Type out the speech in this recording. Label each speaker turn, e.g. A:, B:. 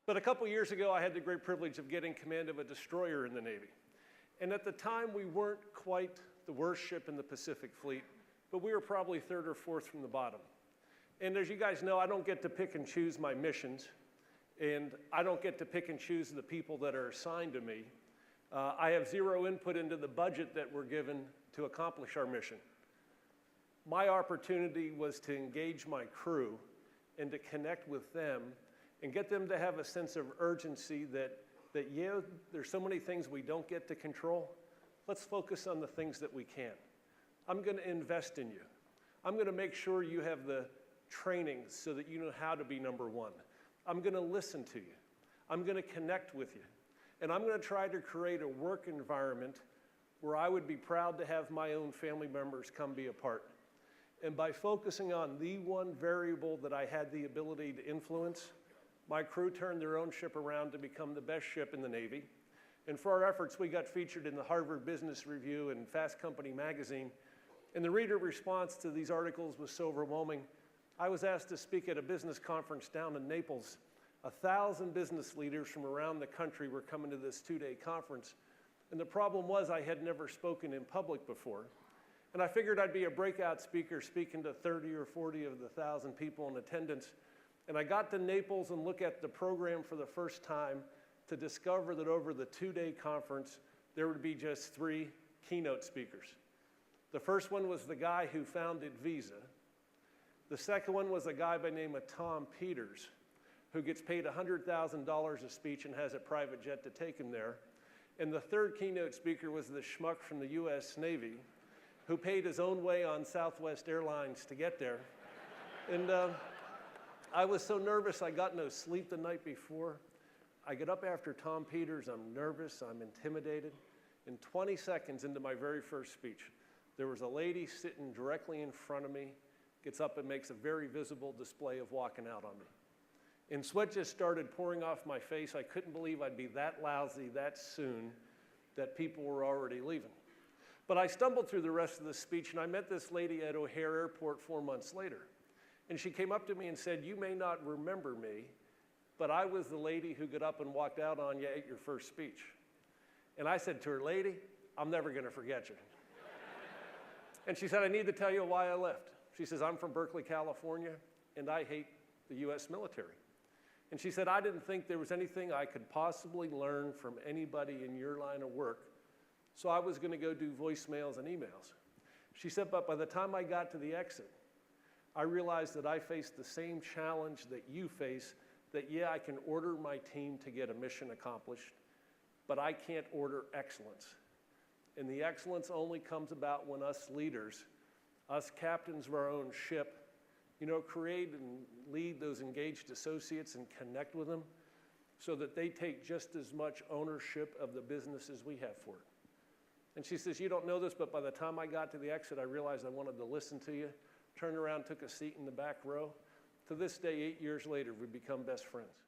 A: But a couple years ago, I had the great privilege of getting command of a destroyer in the Navy. And at the time, we weren't quite the worst ship in the Pacific Fleet, but we were probably third or fourth from the bottom. And as you guys know, I don't get to pick and choose my missions, and I don't get to pick and choose the people that are assigned to me. I have zero input into the budget that we're given to accomplish our mission. My opportunity was to engage my crew and to connect with them and get them to have a sense of urgency that yeah, there's so many things we don't get to control. Let's focus on the things that we can. I'm going to invest in you. I'm going to make sure you have the training so that you know how to be number one. I'm going to listen to you. I'm going to connect with you. And I'm going to try to create a work environment where I would be proud to have my own family members come be a part. And by focusing on the one variable that I had the ability to influence, my crew turned their own ship around to become the best ship in the Navy. And for our efforts, we got featured in the Harvard Business Review and Fast Company magazine. And the reader response to these articles was so overwhelming, I was asked to speak at a business conference down in Naples. 1,000 business leaders from around the country were coming to this two-day conference. And the problem was I had never spoken in public before. And I figured I'd be a breakout speaker speaking to 30 or 40 of the 1,000 people in attendance. And I got to Naples and looked at the program for the first time to discover that over the two-day conference, there would be just 3 keynote speakers. The first one was the guy who founded Visa. The second one was a guy by the name of Tom Peters, who gets paid $100,000 a speech and has a private jet to take him there. And the third keynote speaker was the schmuck from the US Navy, who paid his own way on Southwest Airlines to get there. And I was so nervous, I got no sleep the night before. I get up after Tom Peters, I'm nervous, I'm intimidated. And 20 seconds into my very first speech, there was a lady sitting directly in front of me, gets up and makes a very visible display of walking out on me. And sweat just started pouring off my face. I couldn't believe I'd be that lousy that soon, that people were already leaving. But I stumbled through the rest of the speech, and I met this lady at O'Hare Airport 4 months later. And she came up to me and said, "You may not remember me, but I was the lady who got up and walked out on you at your first speech." And I said to her, "Lady, I'm never going to forget you." And she said, "I need to tell you why I left." She says, "I'm from Berkeley, California, and I hate the US military." And she said, "I didn't think there was anything I could possibly learn from anybody in your line of work, so I was going to go do voicemails and emails." She said, "But by the time I got to the exit, I realized that I faced the same challenge that you face, that yeah, I can order my team to get a mission accomplished, but I can't order excellence. And the excellence only comes about when us leaders, us captains of our own ship, create and lead those engaged associates and connect with them so that they take just as much ownership of the business as we have for it." And she says, "You don't know this, but by the time I got to the exit, I realized I wanted to listen to you." Turned around, took a seat in the back row. To this day, 8 years later, we've become best friends.